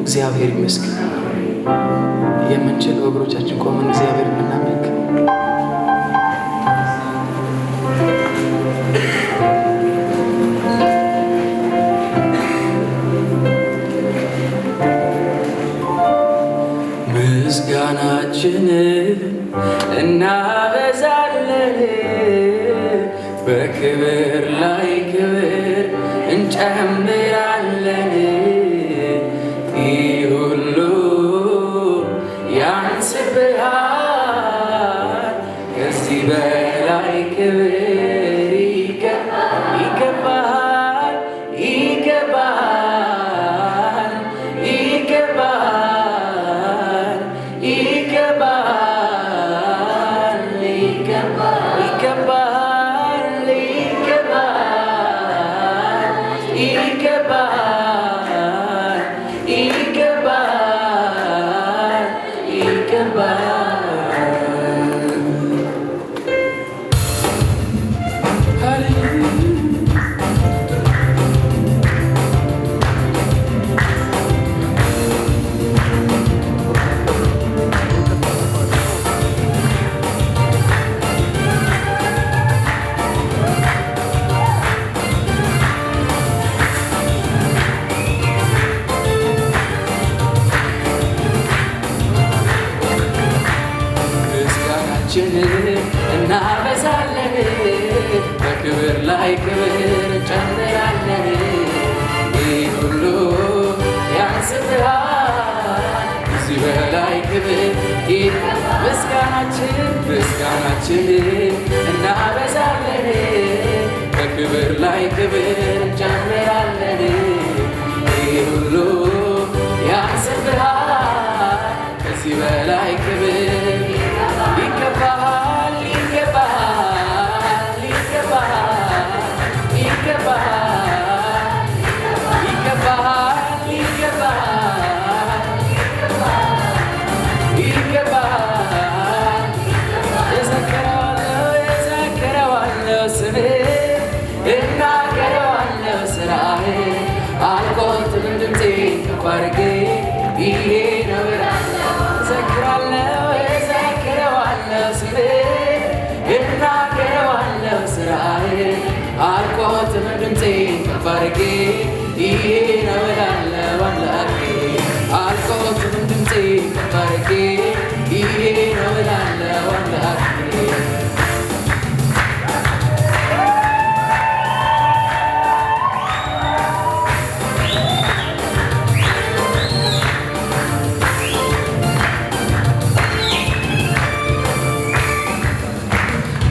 እግዚአብሔር ይመስገን። የምንችለው እግሮቻችን ቆመን እግዚአብሔር እናመልክ። ምስጋናችንን እናበዛለን፣ በክብር ላይ ክብር እንጨምራለን። ይህ ሁሉ ያንስብሃል፣ ከዚህ በላይ ክብር ይገባሃል፣ ይገባሃል፣ ይገባሃል፣ ይገባሃል፣ ይገባሃል፣ ይገባሃል። ምስጋናችንን እናበዛለን፣ በክብር ላይ ክብር እንጨምራለን። ይህ ሁሉ ያንስብሃል፣ ከዚህ በላይ ክብር ምስጋናችንን እናበዛለን፣ በክብር ላይ ክብር እንጨምራለን። ይህ ሁሉ ያንስብሃል፣ ከዚህ በላይ ክብር ይገባሃል፣ ይገባሃል፣ ይገባሃል፣ ይገባሃል፣ ይገባሃል፣ ይገባሃል። እዘክረዋለሁ ስምህን፣ እናገረዋለሁ ሥራህን፣ አልቆጥብም ድምፄን ከፍ አድርጌ ይሄ ነው እላለሁ። እዘክረዋለሁ ስምህን፣ እናገረዋለሁ ሥራህን፣ አልቆጥብም ድምፄን ከፍ አድርጌ ይሄ ነው እላለሁ። አምላኬ አልቆጥብም ድምፄን ከፍ አድርጌ ይሄ ነው እላለሁ። አምላኬ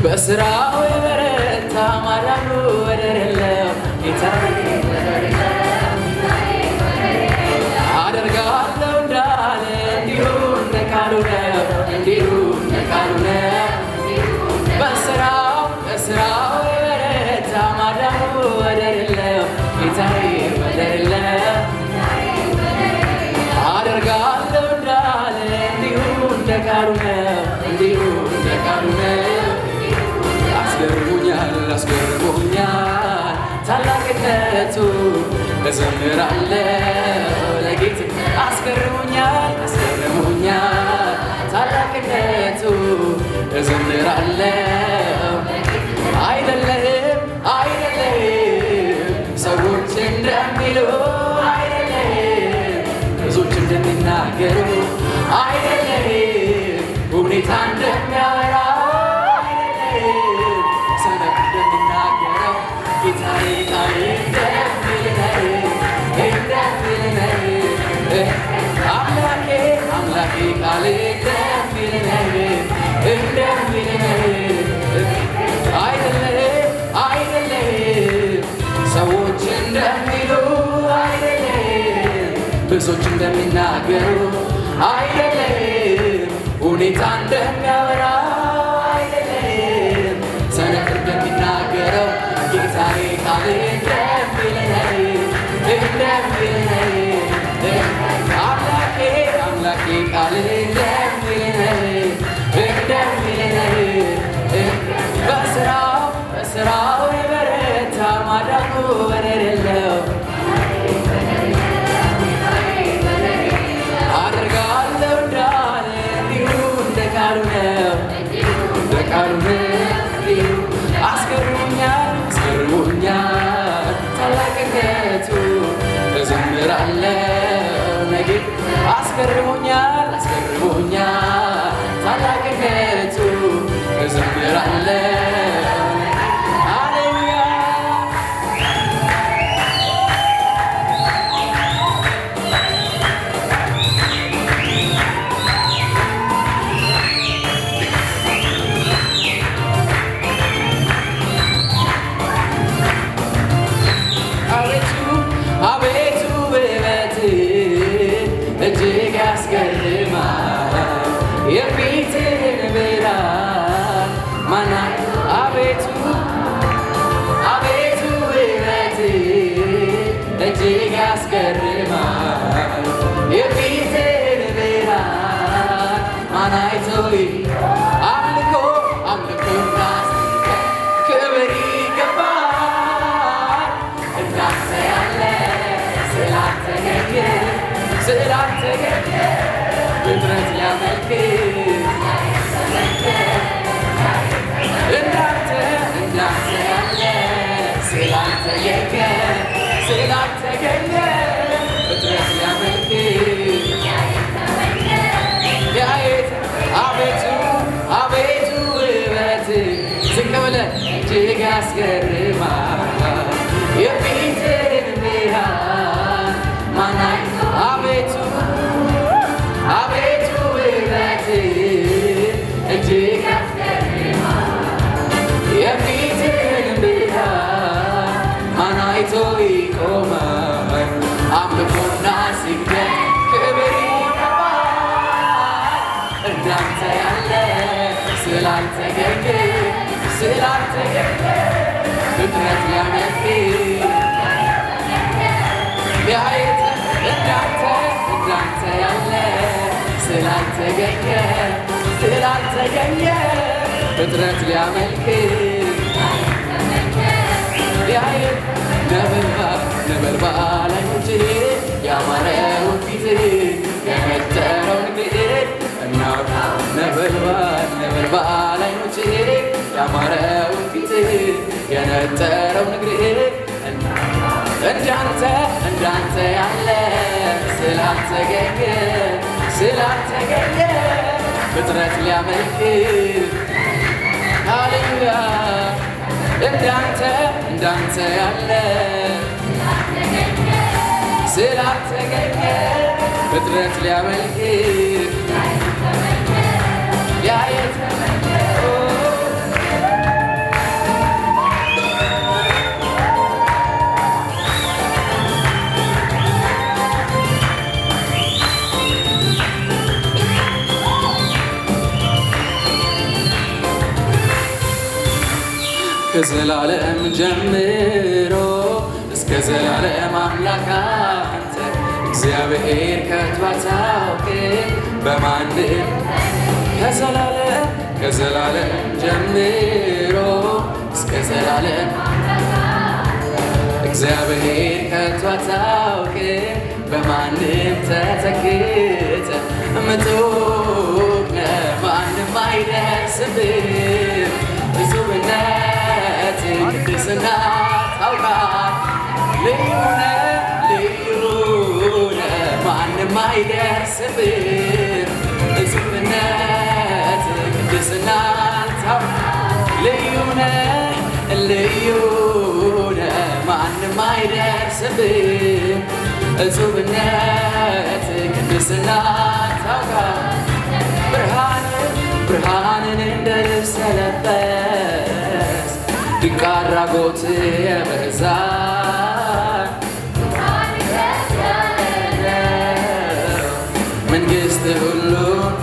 በሥራው የበረታ ማዳኑ ወደር የለው ጌታዬ፣ አደርጋለሁ እንዳለ እንዲሁ እንደ ቃሉ ነው፣ እንዲሁ እንደ ቃሉ ነው። በሥራው የበረታ ማዳኑ ወደር የለው ጌታዬ፣ ወደር የለው። አደርጋለሁ እንዳለ እንዲሁ እንደ ቃሉ ነው፣ እንዲሁ እንደ ቃሉ ነው። አስገርሞኛል ታላቅነቱ፣ እዘምራለሁ ለጌታ። አስገርሞኛል ታላቅነቱ፣ እዘምራለሁ። አይደለህም ሰዎች እንደሚሉ፣ አይደለህም ብዙዎች እንደሚናገሩ፣ አይደለህም ሁኔታ እንደሚያወራ፣ ጌታዬ ቃል እንደሚልህ አምላኬ ቃል እንደሚልህ አይደለህም ሰዎች እንደሚሉ፣ አይደለህም ብዙዎች እንደሚናገሩ፣ አይደለህም ሁኔታ እንደሚያወራ፣ አይደለህም ሰነፍ እንደሚናገረው ጌታዬ ቃል እንደሚልህ አምላኬ ቃል እንደሚልህ በሥራው የበረታ ማዳኑ ወደር የለው። አደርጋለሁ እንዳለ እንዲሁ እንደ ቃሉ ነው፣ እንደ ቃሉ ነው። አስገርሞኛል ታላቅነቱ፣ እዘምራለሁ ለጌታ። አስገርሞኛል ታላቅነቱ፣ እዘምራለሁ። ሃሌሉያ አቤቱ ውበትህ እጅግ ያስገርማል፣ የፊትህን ብርሃን ማን አቤቱ ውበትህ እጅግ ያስገርማል፣ የፊትህን ብርሃን ማን አይቶ አምልኮ ክብር ይገባል። እንዳንተ ያለ ስላልተገኘ ፍጥረት ሊያመልክ እንዳንተ ያለ ስላልተገኘ ፍጥረት ሊያመልክ አቤቱ ያስገርማል የፊትህን ብርሃን ማን አይቶ አቤቱ አቤቱ ውበትህ እጅግ ያስገርማል የፊትህን ብርሃን ማን አይቶ ይቆማል አምልኮና ስግደት ክብር ይገባል እንዳንተ ያለ ስላልተገኘ ፍጥረት ሊያመልክ ሊያየት እንዳንተ ያለ ስላልተገኘ ፍጥረት ሊያመልክ ሊያየት ነበልባል ዓይኖችህ ያማረውን ፊትህ የፈጠረውን እግርህ እናውራ ነበልባል ዓይኖችህ ያማረውን ፊትህ የነጠረውን እግርህ እንዳንተ ያለ ስላልተገኘ ፍጥረት ሊያመልክ ሃሌሉያ እንዳንተ ያለ ስላልተገኘ ፍጥረት ሊያመልክ ሊያየት ከዘላለም ጀምሮ እስከ ዘላለም አምላክ አንተ እግዚአብሔር ከቶ አታውቅም በማንም ከዘላለም ጀምሮ እስከ ዘላለም እግዚአብሔር ከቶ አታውቅም በማንም ተተክተ ምጡቅ ነህ ማንም አይደርስብህም እጹብነት ቅድስና ታውቃል ልዩ ነህ ማንም አይደርስብህም እጹብነት ቅድስና ታውቃል ልዩ ነህ ማንም አይደርስብህም እጹብነት ቅድስና ታውቃል ብርሃንን እንደ ልብስ ለበስ ድንቅ አድራጎት የበዛ መንግሥት ሁሉን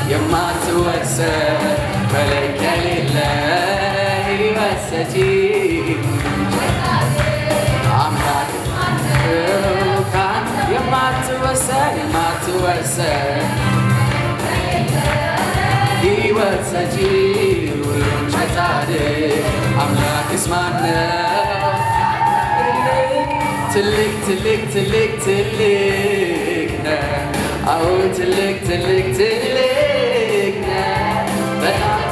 የማትወሰን መለኪያ የሌለ ሕይወት ሰጪ አምላክ የማትወሰን ሕይወት ሰጪ ሁሉን ቻይ አምላክስ ማነው? ትልቅ ነህ አዎ ትልቅ ነህ በጣም